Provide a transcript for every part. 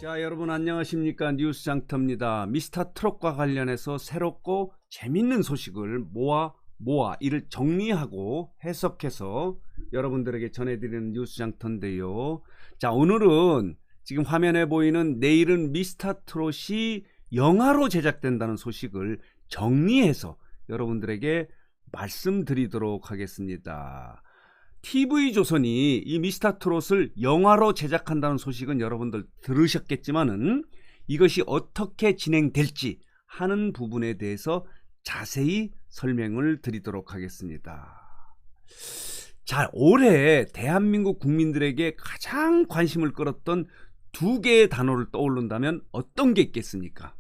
자, 여러분 안녕하십니까? 뉴스장터입니다. 미스터 트롯과 관련해서 새롭고 재밌는 소식을 모아 이를 정리하고 해석해서 여러분들에게 전해드리는 뉴스장터인데요. 자, 오늘은 지금 화면에 보이는 내일은 미스터 트롯이 영화로 제작된다는 소식을 정리해서 여러분들에게 말씀드리도록 하겠습니다. TV조선이 이 미스터 트롯을 영화로 제작한다는 소식은 여러분들 들으셨겠지만은 이것이 어떻게 진행될지 하는 부분에 대해서 자세히 설명을 드리도록 하겠습니다. 자, 올해 대한민국 국민들에게 가장 관심을 끌었던 두 개의 단어를 떠올른다면 어떤 게 있겠습니까?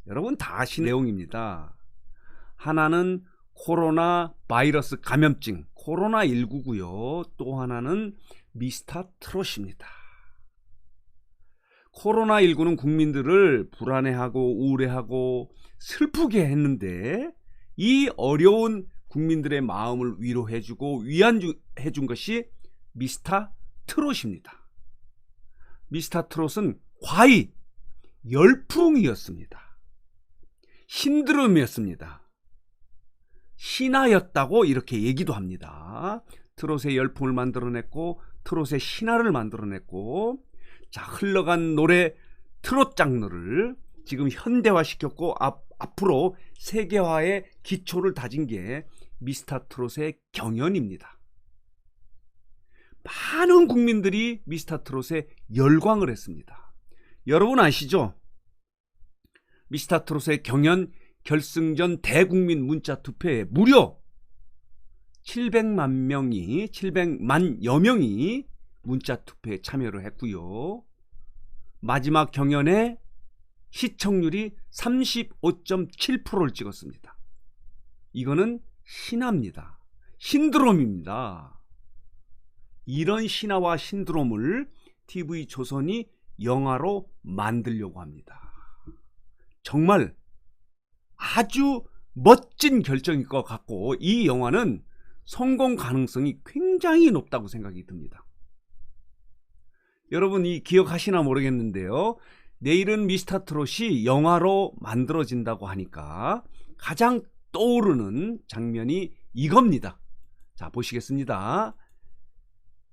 여러분 다 아시는 내용입니다. 하나는 코로나 바이러스 감염증 코로나19고요. 또 하나는 미스터 트롯입니다. 코로나19는 국민들을 불안해하고 우울해하고 슬프게 했는데 이 어려운 국민들의 마음을 위로해주고 위안해준 것이 미스터 트롯입니다. 미스터 트롯은 과히 열풍이었습니다. 신드롬이었습니다. 신화였다고 이렇게 얘기도 합니다. 트롯의 열풍을 만들어냈고 트롯의 신화를 만들어냈고, 자, 흘러간 노래 트롯 장르를 지금 현대화시켰고 앞으로 세계화의 기초를 다진 게 미스터 트롯의 경연입니다. 많은 국민들이 미스터 트롯에 열광을 했습니다. 여러분 아시죠? 미스터 트롯의 경연 결승전 대국민 문자 투표에 무려 700만여 명이 문자 투표에 참여를 했고요. 마지막 경연에 시청률이 35.7%를 찍었습니다. 이거는 신화입니다. 신드롬입니다. 이런 신화와 신드롬을 TV조선이 영화로 만들려고 합니다. 정말 아주 멋진 결정일 것 같고 이 영화는 성공 가능성이 굉장히 높다고 생각이 듭니다. 여러분 이 기억하시나 모르겠는데요. 내일은 미스터 트롯이 영화로 만들어진다고 하니까 가장 떠오르는 장면이 이겁니다. 자, 보시겠습니다.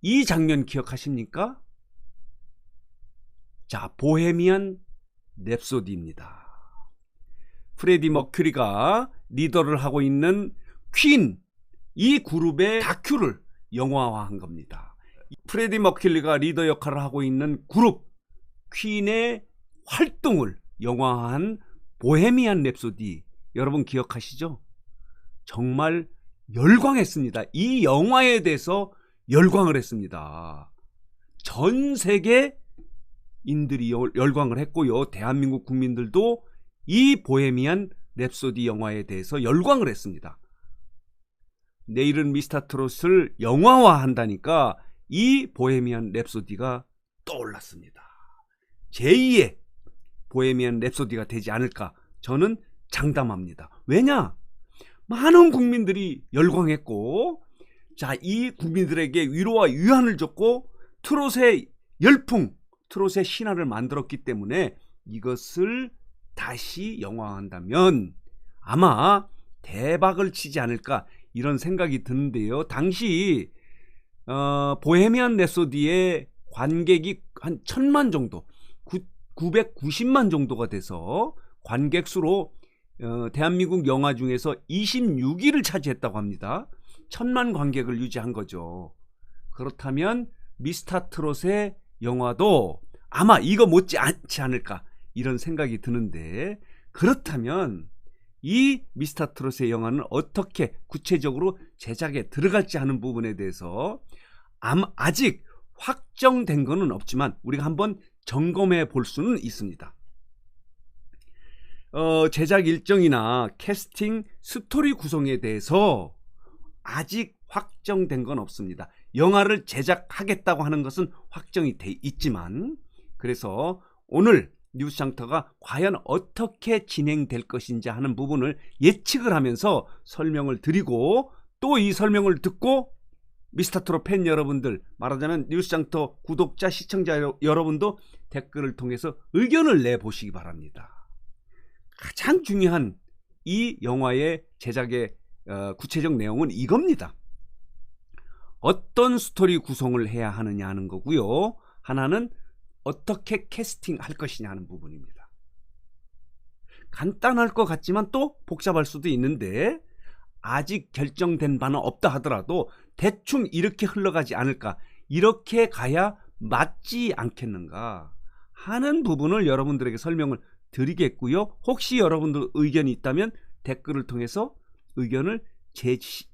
이 장면 기억하십니까? 자, 보헤미안 랩소디입니다. 프레디 머큐리가 리더를 하고 있는 퀸, 이 그룹의 다큐를 영화화한 겁니다. 프레디 머큐리가 리더 역할을 하고 있는 그룹 퀸의 활동을 영화화한 보헤미안 랩소디, 여러분 기억하시죠? 정말 열광했습니다. 이 영화에 대해서 열광을 했습니다. 전 세계인들이 열광을 했고요. 대한민국 국민들도 이 보헤미안 랩소디 영화에 대해서 열광을 했습니다. 내일은 미스터 트롯을 영화화한다니까 이 보헤미안 랩소디가 떠올랐습니다. 제2의 보헤미안 랩소디가 되지 않을까 저는 장담합니다. 왜냐? 많은 국민들이 열광했고, 자, 이 국민들에게 위로와 위안을 줬고 트롯의 열풍, 트롯의 신화를 만들었기 때문에 이것을 다시 영화화한다면 아마 대박을 치지 않을까 이런 생각이 드는데요. 당시 보헤미안 랩소디의 관객이 한 1000만 정도, 990만 정도가 돼서 관객 수로 대한민국 영화 중에서 26위를 차지했다고 합니다. 1000만 관객을 유지한 거죠. 그렇다면 미스터 트롯의 영화도 아마 이거 못지 않지 않을까 이런 생각이 드는데, 그렇다면 이 미스터 트롯의 영화는 어떻게 구체적으로 제작에 들어갈지 하는 부분에 대해서 아직 확정된 것은 없지만 우리가 한번 점검해 볼 수는 있습니다. 제작 일정이나 캐스팅, 스토리 구성에 대해서 아직 확정된 건 없습니다. 영화를 제작하겠다고 하는 것은 확정이 돼 있지만, 그래서 오늘 뉴스장터가 과연 어떻게 진행될 것인지 하는 부분을 예측을 하면서 설명을 드리고, 또 이 설명을 듣고 미스터트롯 팬 여러분들, 말하자면 뉴스장터 구독자 시청자 여러분도 댓글을 통해서 의견을 내보시기 바랍니다. 가장 중요한 이 영화의 제작의 구체적 내용은 이겁니다. 어떤 스토리 구성을 해야 하느냐 하는 거고요. 하나는 어떻게 캐스팅할 것이냐 하는 부분입니다. 간단할 것 같지만 또 복잡할 수도 있는데 아직 결정된 바는 없다 하더라도 대충 이렇게 흘러가지 않을까, 이렇게 가야 맞지 않겠는가 하는 부분을 여러분들에게 설명을 드리겠고요. 혹시 여러분들 의견이 있다면 댓글을 통해서 의견을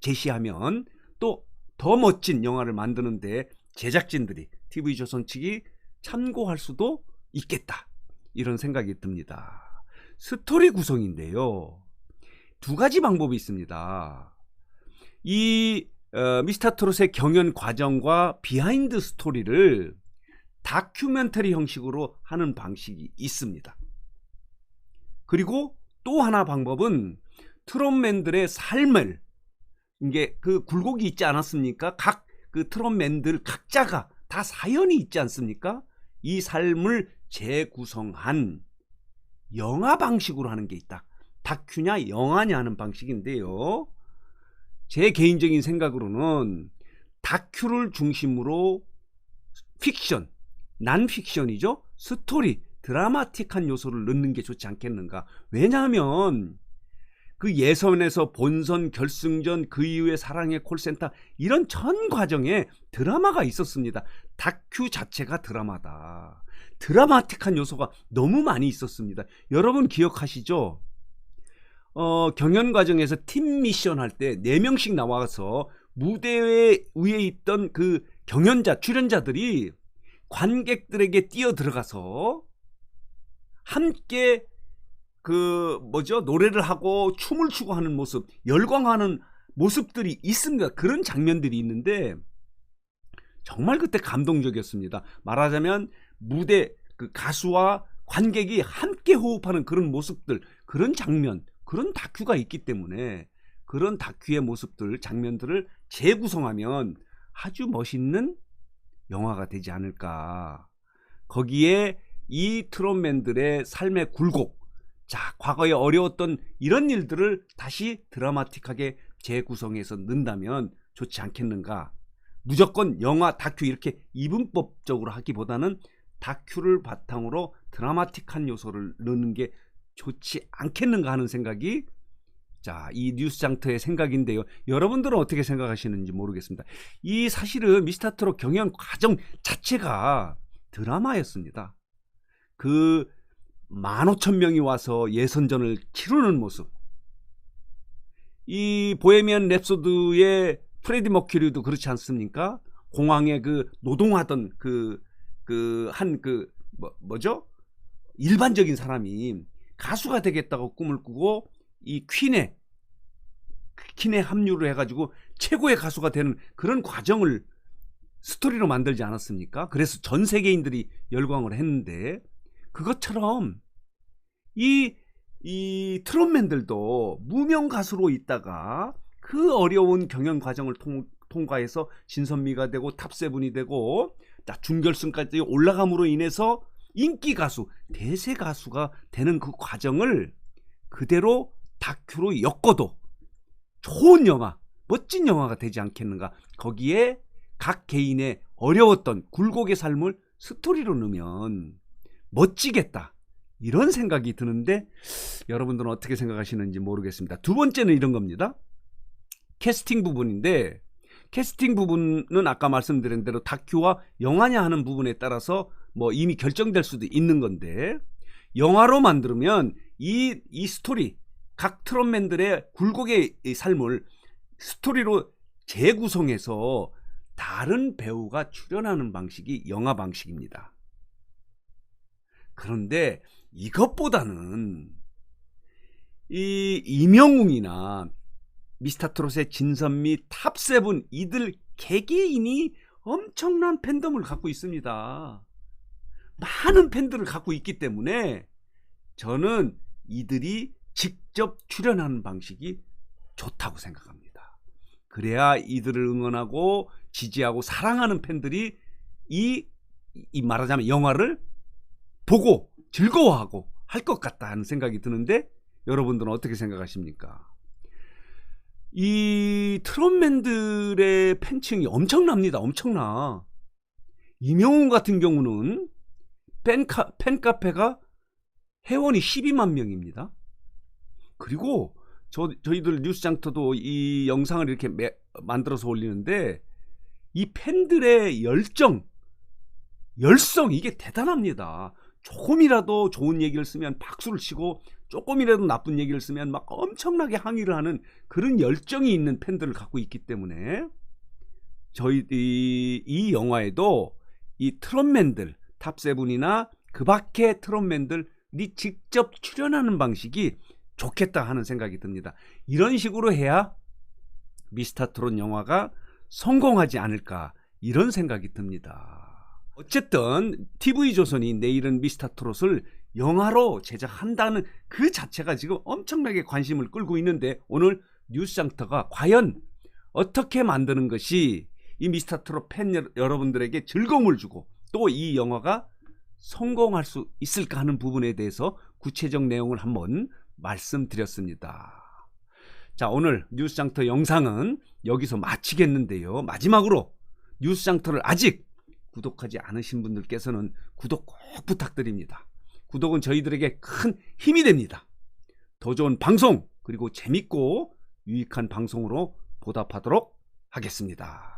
제시하면 또 더 멋진 영화를 만드는데 제작진들이, TV조선 측이 참고할 수도 있겠다, 이런 생각이 듭니다. 스토리 구성인데요, 두 가지 방법이 있습니다. 이 미스터트롯의 경연 과정과 비하인드 스토리를 다큐멘터리 형식으로 하는 방식이 있습니다. 그리고 또 하나 방법은 트롯맨들의 삶을, 이게 그 굴곡이 있지 않았습니까? 각 그 트롯맨들 각자가 다 사연이 있지 않습니까? 이 삶을 재구성한 영화 방식으로 하는 게 있다. 다큐냐 영화냐 하는 방식인데요. 제 개인적인 생각으로는 다큐를 중심으로 픽션, 난픽션이죠, 스토리, 드라마틱한 요소를 넣는 게 좋지 않겠는가. 왜냐하면 그 예선에서 본선, 결승전, 그 이후에 사랑의 콜센터, 이런 전 과정에 드라마가 있었습니다. 다큐 자체가 드라마다. 드라마틱한 요소가 너무 많이 있었습니다. 여러분 기억하시죠? 경연 과정에서 팀 미션 할 때 4명씩 나와서 무대 위에 있던 그 경연자, 출연자들이 관객들에게 뛰어 들어가서 함께 노래를 하고 춤을 추고 하는 모습, 열광하는 모습들이 있습니다. 그런 장면들이 있는데 정말 그때 감동적이었습니다. 말하자면 무대, 그 가수와 관객이 함께 호흡하는 그런 모습들, 그런 장면, 그런 다큐가 있기 때문에 그런 다큐의 모습들, 장면들을 재구성하면 아주 멋있는 영화가 되지 않을까. 거기에 이 트롯맨들의 삶의 굴곡, 자, 과거에 어려웠던 이런 일들을 다시 드라마틱하게 재구성해서 넣는다면 좋지 않겠는가. 무조건 영화, 다큐 이렇게 이분법적으로 하기보다는 다큐를 바탕으로 드라마틱한 요소를 넣는 게 좋지 않겠는가 하는 생각이, 자, 이 뉴스장터의 생각인데요. 여러분들은 어떻게 생각하시는지 모르겠습니다. 이 사실은 미스터트롯 경연 과정 자체가 드라마였습니다. 그 15,000명이 와서 예선전을 치르는 모습, 이 보헤미안 랩소드의 프레디 머큐리도 그렇지 않습니까? 공항에 그 노동하던 뭐죠? 일반적인 사람이 가수가 되겠다고 꿈을 꾸고 이 퀸에 합류를 해가지고 최고의 가수가 되는 그런 과정을 스토리로 만들지 않았습니까? 그래서 전 세계인들이 열광을 했는데, 그것처럼 이 트롯맨들도 무명 가수로 있다가 그 어려운 경연 과정을 통과해서 신선미가 되고 탑세븐이 되고 준결승까지 올라감으로 인해서 인기 가수, 대세 가수가 되는 그 과정을 그대로 다큐로 엮어도 좋은 영화, 멋진 영화가 되지 않겠는가. 거기에 각 개인의 어려웠던 굴곡의 삶을 스토리로 넣으면 멋지겠다, 이런 생각이 드는데 여러분들은 어떻게 생각하시는지 모르겠습니다. 두 번째는 이런 겁니다. 캐스팅 부분인데, 캐스팅 부분은 아까 말씀드린 대로 다큐와 영화냐 하는 부분에 따라서 뭐 이미 결정될 수도 있는 건데, 영화로 만들면 이 스토리, 각 트롯맨들의 굴곡의 삶을 스토리로 재구성해서 다른 배우가 출연하는 방식이 영화 방식입니다. 그런데 이것보다는 이 이명웅이나 미스터트롯의 진선미, 탑세븐, 이들 개개인이 엄청난 팬덤을 갖고 있습니다. 많은 팬들을 갖고 있기 때문에 저는 이들이 직접 출연하는 방식이 좋다고 생각합니다. 그래야 이들을 응원하고 지지하고 사랑하는 팬들이 이 말하자면 영화를 보고 즐거워하고 할 것 같다 하는 생각이 드는데 여러분들은 어떻게 생각하십니까? 이 트롯맨들의 팬층이 엄청납니다. 엄청나. 이명웅 같은 경우는 팬카페가 회원이 12만 명입니다. 그리고 저희들 뉴스장터도 이 영상을 이렇게 만들어서 올리는데 이 팬들의 열성 이게 대단합니다. 조금이라도 좋은 얘기를 쓰면 박수를 치고 조금이라도 나쁜 얘기를 쓰면 막 엄청나게 항의를 하는 그런 열정이 있는 팬들을 갖고 있기 때문에 저희 이 영화에도 이 트롯맨들 탑세븐이나 그 밖의 트롯맨들이 직접 출연하는 방식이 좋겠다 하는 생각이 듭니다. 이런 식으로 해야 미스터트롯 영화가 성공하지 않을까 이런 생각이 듭니다. 어쨌든 TV조선이 내일은 미스터트롯을 영화로 제작한다는 그 자체가 지금 엄청나게 관심을 끌고 있는데 오늘 뉴스장터가 과연 어떻게 만드는 것이 이 미스터트롯 팬 여러분들에게 즐거움을 주고 또 이 영화가 성공할 수 있을까 하는 부분에 대해서 구체적 내용을 한번 말씀드렸습니다. 자, 오늘 뉴스장터 영상은 여기서 마치겠는데요. 마지막으로 뉴스장터를 아직 구독하지 않으신 분들께서는 구독 꼭 부탁드립니다. 구독은 저희들에게 큰 힘이 됩니다. 더 좋은 방송 그리고 재밌고 유익한 방송으로 보답하도록 하겠습니다.